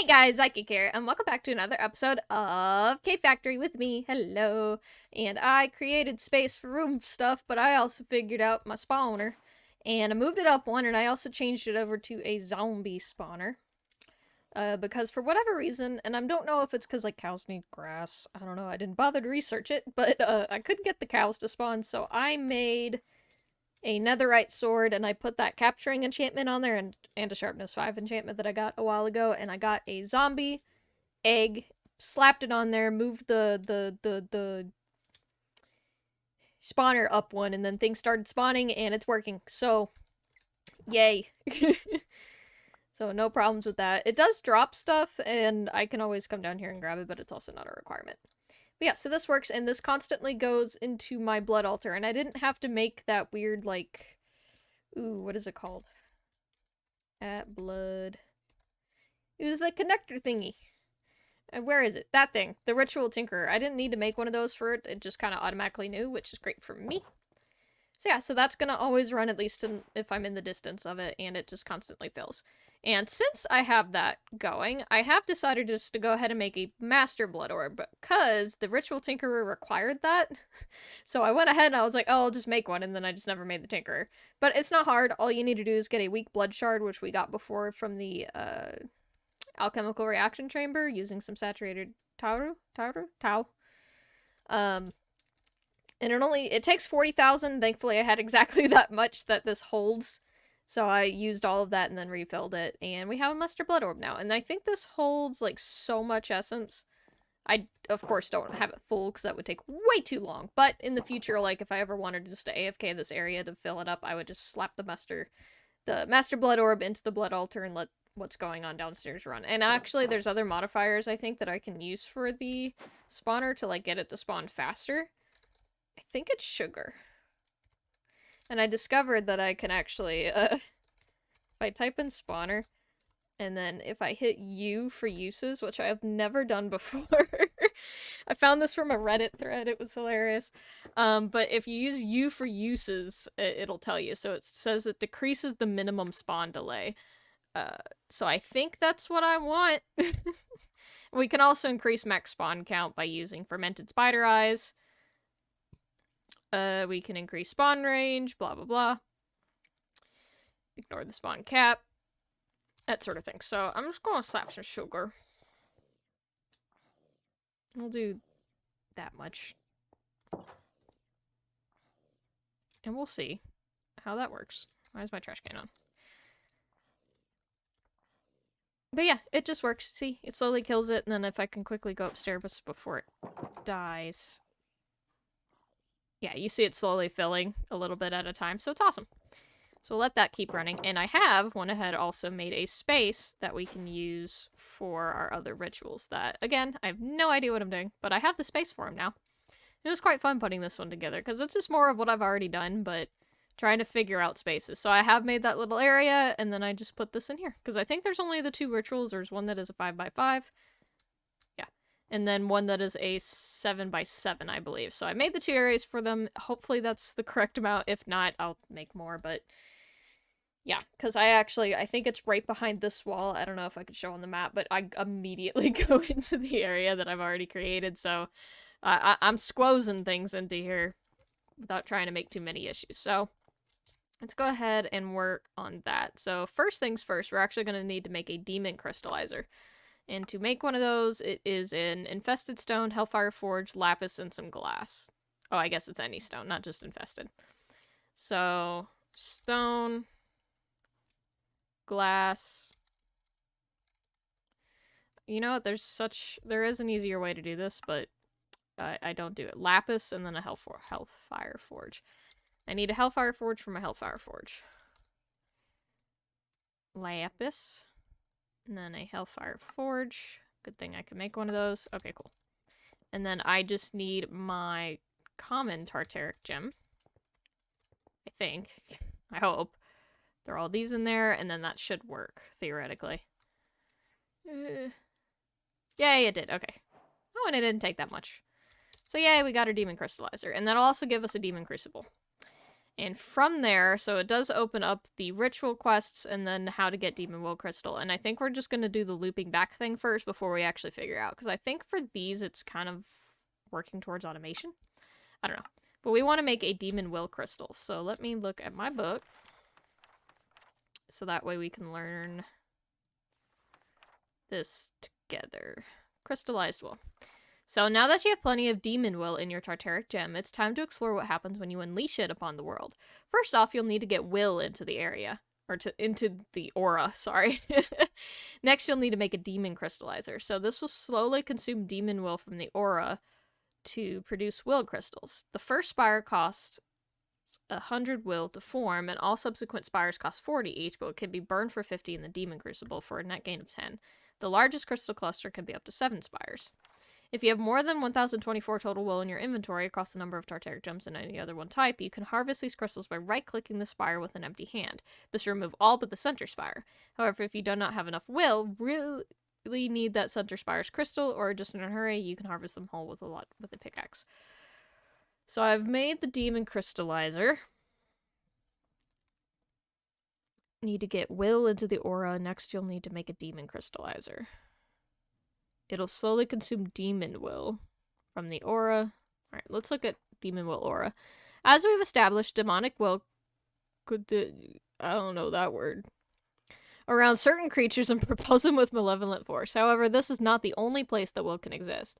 Hey guys, Psychic here, and welcome back to another episode of Cave Factory with me. Hello. And I created space for room stuff, but I also figured out my spawner. And I moved it up one, and I also changed it over to a zombie spawner. Because for whatever reason, and I don't know if it's because, like, cows need grass. I don't know, I didn't bother to research it, but I couldn't get the cows to spawn, so I made a netherite sword, and I put that capturing enchantment on there, and a sharpness 5 enchantment that I got a while ago, and I got a zombie egg, slapped it on there, moved the spawner up one, and then things started spawning, and it's working. So, yay. So no problems with that. It does drop stuff, and I can always come down here and grab it, but it's also not a requirement. But yeah, so this works, and this constantly goes into my blood altar, and I didn't have to make that weird, like, ooh, what is it called? At blood. It was the connector thingy. Where is it? That thing. The Ritual Tinkerer. I didn't need to make one of those for it. It just kind of automatically knew, which is great for me. So yeah, so that's going to always run at least if I'm in the distance of it, and it just constantly fills. And since I have that going, I have decided just to go ahead and make a Master Blood Orb, because the Ritual Tinkerer required that. So I went ahead and I was like, oh, I'll just make one, and then I just never made the Tinkerer. But it's not hard. All you need to do is get a weak blood shard, which we got before from the alchemical reaction chamber using some saturated tau. And it takes 40,000. Thankfully, I had exactly that much that this holds. So I used all of that and then refilled it. And we have a Master Blood Orb now. And I think this holds, like, so much essence. I, of course, don't have it full because that would take way too long. But in the future, like, if I ever wanted just to AFK this area to fill it up, I would just slap the Master Blood Orb into the Blood Altar and let what's going on downstairs run. And actually, there's other modifiers, I think, that I can use for the spawner to, like, get it to spawn faster. I think it's sugar. And I discovered that I can actually, if I type in spawner, and then if I hit U for uses, which I have never done before. I found this from a Reddit thread, it was hilarious. But if you use U for uses, it'll tell you. So it says it decreases the minimum spawn delay. So I think that's what I want. We can also increase max spawn count by using fermented spider eyes. We can increase spawn range, blah, blah, blah. Ignore the spawn cap. That sort of thing. So I'm just going to slap some sugar. We'll do that much. And we'll see how that works. Why is my trash can on? But yeah, it just works. See, it slowly kills it, and then if I can quickly go upstairs before it dies. Yeah, you see it slowly filling a little bit at a time, so it's awesome. So we'll let that keep running. And I went ahead also made a space that we can use for our other rituals that, again, I have no idea what I'm doing, but I have the space for them now. It was quite fun putting this one together, because it's just more of what I've already done, but trying to figure out spaces. So I have made that little area, and then I just put this in here, because I think there's only the 2 rituals. There's one that is a 5x5. Yeah. And then one that is a 7x7, I believe. So I made the 2 areas for them. Hopefully that's the correct amount. If not, I'll make more, but yeah, because I think it's right behind this wall. I don't know if I could show on the map, but I immediately go into the area that I've already created, so I'm squozing things into here without trying to make too many issues. So let's go ahead and work on that. So first things first, we're actually going to need to make a demon crystallizer. And to make one of those, it is an infested stone, hellfire forge, lapis, and some glass. Oh, I guess it's any stone, not just infested. So stone, glass. You know what? There is an easier way to do this, but I don't do it. Lapis and then a hellfire forge. I need a hellfire forge for my hellfire forge. Lapis. And then a hellfire forge. Good thing I can make one of those. Okay, cool. And then I just need my common tartaric gem. I think. I hope. Throw all these in there, and then that should work, theoretically. Yay, it did. Okay. Oh, and it didn't take that much. So yay, we got our demon crystallizer. And that'll also give us a demon crucible. And from there, so it does open up the ritual quests and then how to get Demon Will Crystal. And I think we're just going to do the looping back thing first before we actually figure out. Because I think for these, it's kind of working towards automation. I don't know. But we want to make a Demon Will Crystal. So let me look at my book. So that way we can learn this together. Crystallized Will. So now that you have plenty of Demon Will in your Tartaric Gem, it's time to explore what happens when you unleash it upon the world. First off, you'll need to get Will into the area. Or into the aura, sorry. Next, you'll need to make a Demon Crystallizer. So this will slowly consume Demon Will from the aura to produce Will Crystals. The first spire costs 100 Will to form, and all subsequent spires cost 40 each, but it can be burned for 50 in the Demon Crucible for a net gain of 10. The largest crystal cluster can be up to 7 spires. If you have more than 1024 total Will in your inventory across the number of Tartaric Gems and any other one type, you can harvest these crystals by right-clicking the spire with an empty hand. This will remove all but the center spire. However, if you do not have enough Will, really need that center spire's crystal, or just in a hurry, you can harvest them whole with a pickaxe. So I've made the Demon Crystallizer. Need to get Will into the aura. Next, you'll need to make a Demon Crystallizer. It'll slowly consume Demon Will from the aura. Alright, let's look at Demon Will aura. As we've established, demonic will could I don't know that word. Around certain creatures and propels them with malevolent force. However, this is not the only place that Will can exist.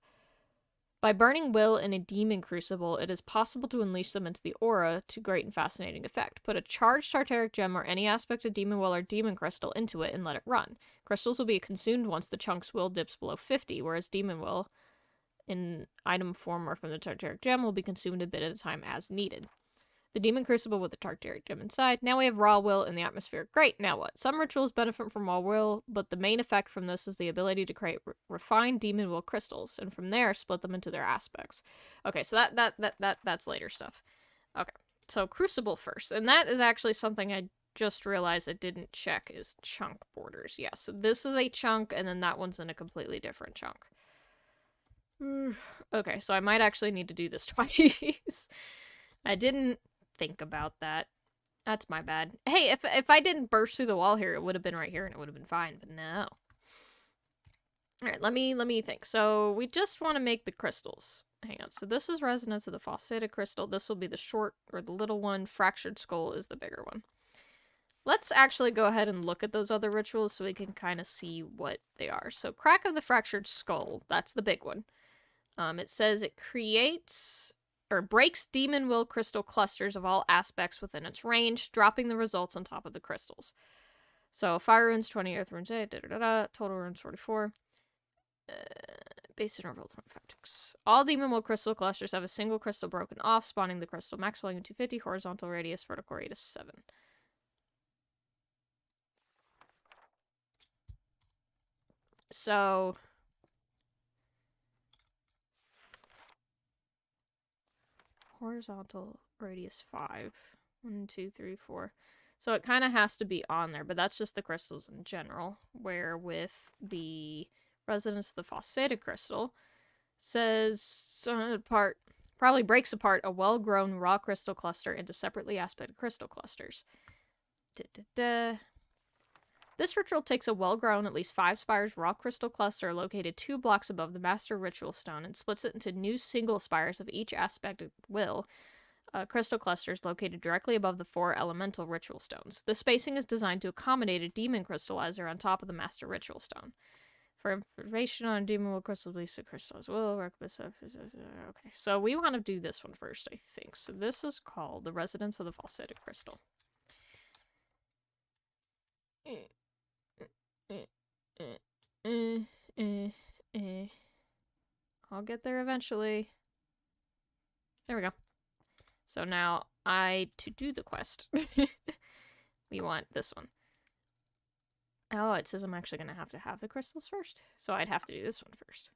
By burning Will in a Demon Crucible, it is possible to unleash them into the aura to great and fascinating effect. Put a charged Tartaric Gem or any aspect of Demon Will or Demon Crystal into it and let it run. Crystals will be consumed once the chunk's Will dips below 50, whereas Demon Will, in item form or from the Tartaric Gem, will be consumed a bit at a time as needed. The Demon Crucible with the Tartaric Gem inside. Now we have raw Will in the atmosphere. Great, now what? Some rituals benefit from raw Will, but the main effect from this is the ability to create refined Demon Will crystals, and from there split them into their aspects. Okay, so that's later stuff. Okay, so Crucible first, and that is actually something I just realized I didn't check is chunk borders. Yeah, so this is a chunk, and then that one's in a completely different chunk. Okay, so I might actually need to do this twice. I didn't think about that. That's my bad. Hey, if I didn't burst through the wall here, it would have been right here and it would have been fine, but no. Alright, let me think. So we just want to make the crystals. Hang on. So this is Resonance of the Falsetto Crystal. This will be the short or the little one. Fractured Skull is the bigger one. Let's actually go ahead and look at those other rituals so we can kind of see what they are. So Crack of the Fractured Skull, that's the big one. It says it creates or breaks Demon Will crystal clusters of all aspects within its range, dropping the results on top of the crystals. So Fire Runes 20, Earth Runes 8, Total Runes 44. Base interval 25 ticks. All Demon Will crystal clusters have a single crystal broken off, spawning the crystal. Max volume 250, horizontal radius, vertical radius 7. So horizontal radius 5. 1, 2, 3, 4. So it kind of has to be on there, but that's just the crystals in general. Where with the Resonance of the Falsetto Crystal, says probably breaks apart a well-grown raw crystal cluster into separately aspected crystal clusters. This ritual takes a well-grown, at least 5 spires raw crystal cluster located 2 blocks above the master ritual stone and splits it into new single spires of each aspected will crystal clusters located directly above the 4 elemental ritual stones. The spacing is designed to accommodate a demon crystallizer on top of the master ritual stone. For information on Demon Will crystals, Lisa crystals will work with. Okay, so we want to do this one first, I think. So this is called the Resonance of the Falsetto Crystal. I'll get there eventually. There we go. So now to do the quest, we want this one. Oh, it says I'm actually going to have the crystals first. So I'd have to do this one first.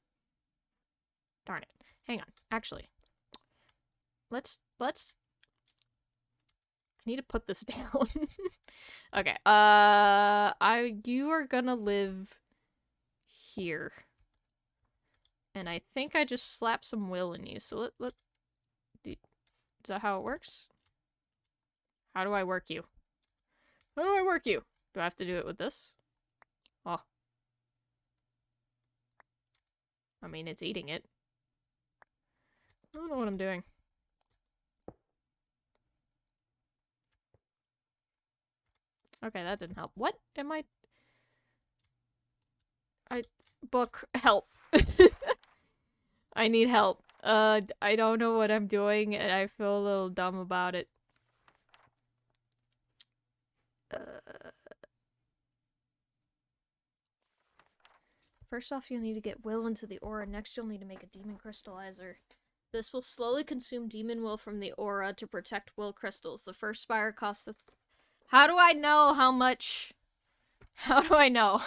Darn it. Hang on. Actually, let's I need to put this down. Okay. You are gonna live here. And I think I just slapped some will in you. So is that how it works? How do I work you? How do I work you? Do I have to do it with this? Oh. I mean, it's eating it. I don't know what I'm doing. Okay, that didn't help. What am I... Book, help. I need help. I don't know what I'm doing, and I feel a little dumb about it. First off, you'll need to get will into the aura. Next, you'll need to make a demon crystallizer. This will slowly consume demon will from the aura to protect will crystals. The first spire costs a... How do I know how much... How do I know?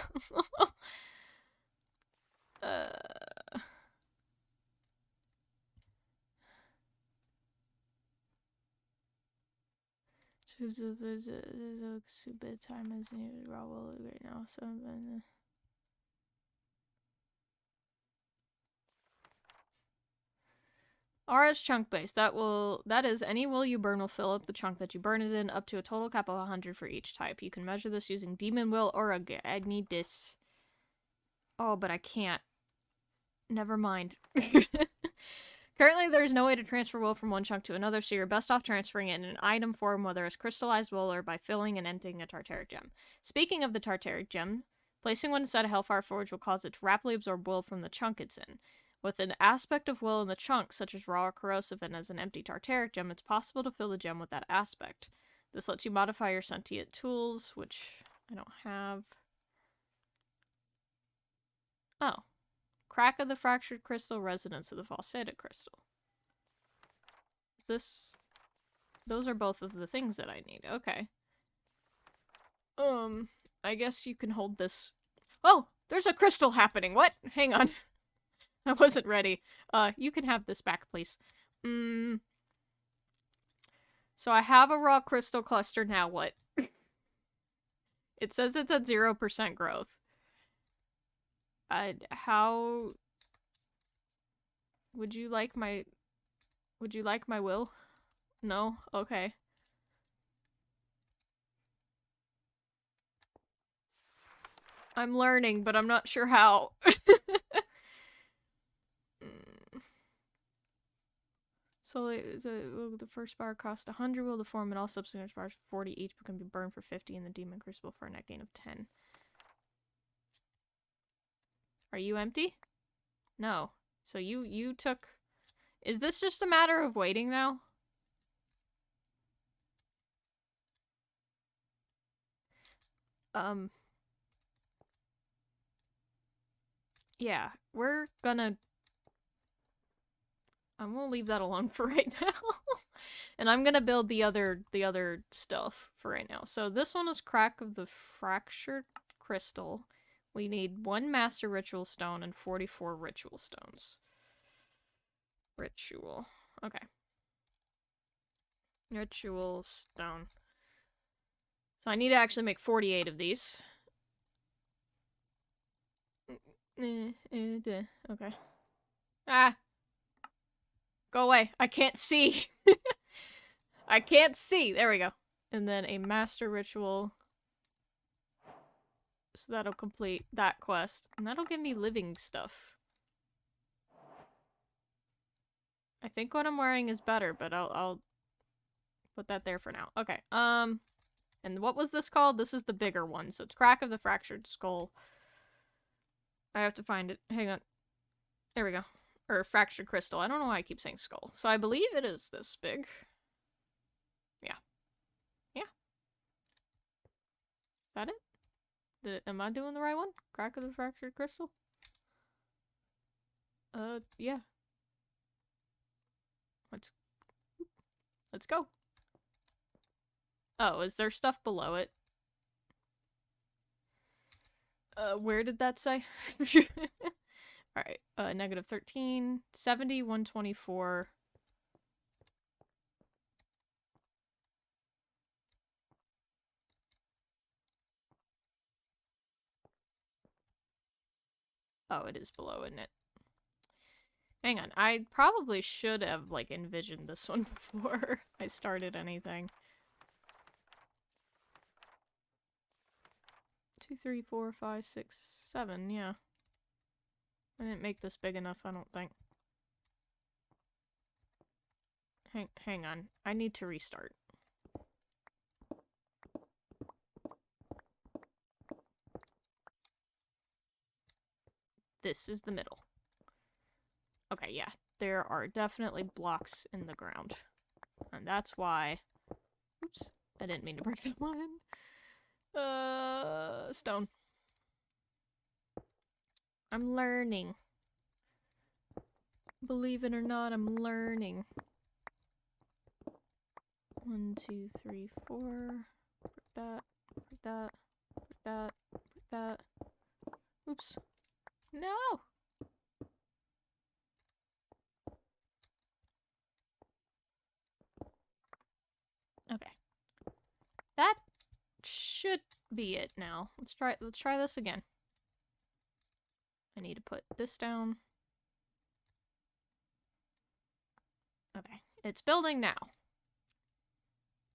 Time is needed raw will right now, so... R is chunk based. That is any will you burn will fill up the chunk that you burn it in, up to a total cap of 100 for each type. You can measure this using demon will or I need this. Oh, but I can't. Never mind. Currently, there's no way to transfer will from one chunk to another, so you're best off transferring it in an item form, whether as crystallized will or by filling and emptying a Tartaric gem. Speaking of the Tartaric gem, placing one inside a Hellfire Forge will cause it to rapidly absorb will from the chunk it's in. With an aspect of will in the chunk, such as raw or corrosive, and as an empty Tartaric gem, it's possible to fill the gem with that aspect. This lets you modify your sentient tools, which I don't have. Oh. Crack of the fractured crystal, resonance of the falsetto crystal. Is this... Those are both of the things that I need. Okay. I guess you can hold this... Oh! There's a crystal happening! What? Hang on. I wasn't ready. You can have this back, please. So I have a raw crystal cluster, now what? It says it's at 0% growth. How... Would you like my will? No? Okay. I'm learning, but I'm not sure how. So the first bar cost 100 will to form, and all subsequent bars for 40 each, but can be burned for 50 in the Demon Crucible for a net gain of 10. Are you empty? No. So you took... Is this just a matter of waiting now? Yeah, we're gonna... I'm gonna leave that alone for right now. And I'm gonna build the other stuff for right now. So this one is Crack of the Fractured Crystal. We need 1 Master Ritual Stone and 44 Ritual Stones. Ritual. Okay. Ritual Stone. So I need to actually make 48 of these. Okay. Ah! Go away. I can't see. I can't see. There we go. And then a Master Ritual. So that'll complete that quest. And that'll give me living stuff. I think what I'm wearing is better, but I'll put that there for now. Okay. And what was this called? This is the bigger one. So it's Crack of the Fractured Skull. I have to find it. Hang on. There we go. Or Fractured Crystal. I don't know why I keep saying skull. So I believe it is this big. Yeah. Yeah. Is that it? Am I doing the right one? Crack of the Fractured Crystal? Yeah. Let's go. Oh, is there stuff below it? Where did that say? Alright, negative 13, 70, 124. Oh, it is below, isn't it? Hang on, I probably should have, like, envisioned this one before I started anything. 2, 3, 4, 5, 6, 7, yeah. I didn't make this big enough, I don't think. Hang on. I need to restart. This is the middle. Okay, yeah. There are definitely blocks in the ground. And that's why... Oops. I didn't mean to break that one. Stone. I'm learning. Believe it or not, I'm learning. 1, 2, 3, 4. Put that. Put that. Put that. Put that. Oops. No! Okay. That should be it now. Let's try this again. I need to put this down. Okay. It's building now.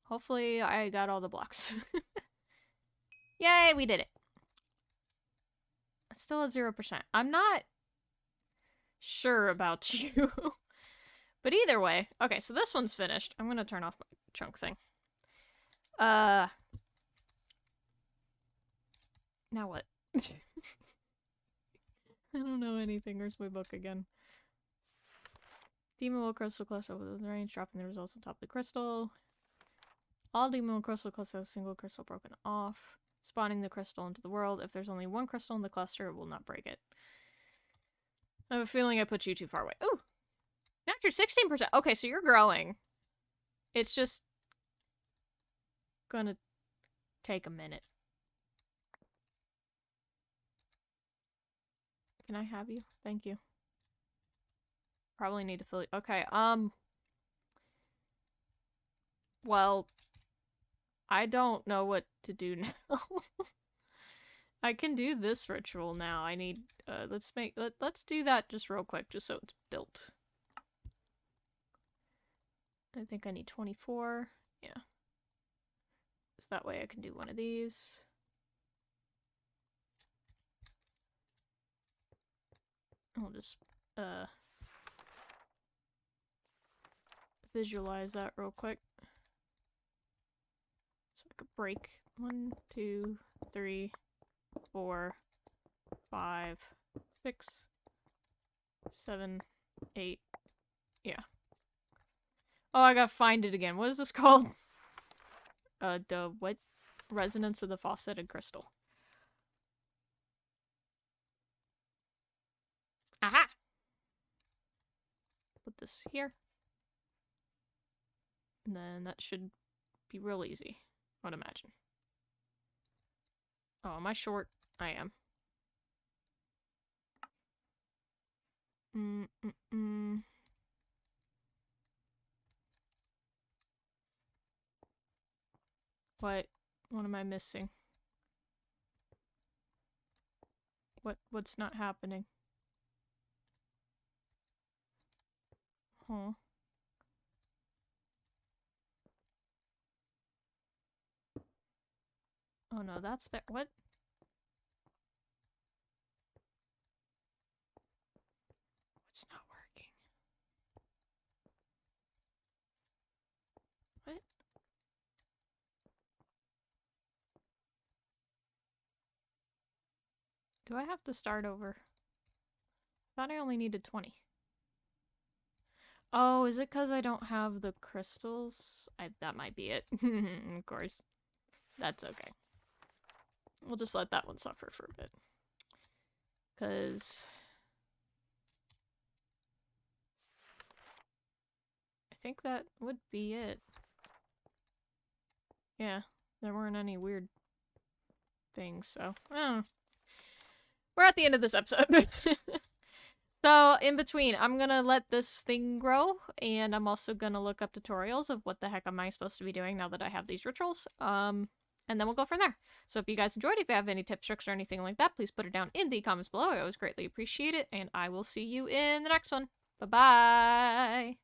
Hopefully I got all the blocks. Yay, we did it. It's still at 0%. I'm not sure about you. But either way. Okay, so this one's finished. I'm gonna turn off my chunk thing. Now what? I don't know anything. Where's my book again? Demon Will crystal cluster within the range, dropping the results on top of the crystal. All Demon Will crystal clusters have a single crystal broken off. Spawning the crystal into the world. If there's only one crystal in the cluster, it will not break it. I have a feeling I put you too far away. Ooh! Now you're 16%. Okay, so you're growing. It's just gonna take a minute. Can I have you? Thank you. Probably need to fill you. Okay, well, I don't know what to do now. I can do this ritual now. I need, let's do that just real quick, just so it's built. I think I need 24. Yeah. So that way I can do one of these. I'll just, visualize that real quick. So I could break 1, 2, 3, 4, 5, 6, 7, 8. Yeah. Oh, I gotta find it again. What is this called? The what? Resonance of the Fauceted Crystal. Aha! Put this here. And then that should be real easy, I would imagine. Oh, am I short? I am. What am I missing? What's not happening? Huh. Oh no, that's that. What? What's not working? What? Do I have to start over? I thought I only needed 20. Oh, is it because I don't have the crystals? That might be it. Of course. That's okay. We'll just let that one suffer for a bit. Because I think that would be it. Yeah, there weren't any weird things, so I don't know. We're at the end of this episode. So, in between, I'm gonna let this thing grow, and I'm also gonna look up tutorials of what the heck am I supposed to be doing now that I have these rituals. And then we'll go from there. So if you guys enjoyed, if you have any tips, tricks, or anything like that, please put it down in the comments below. I always greatly appreciate it, and I will see you in the next one. Bye-bye!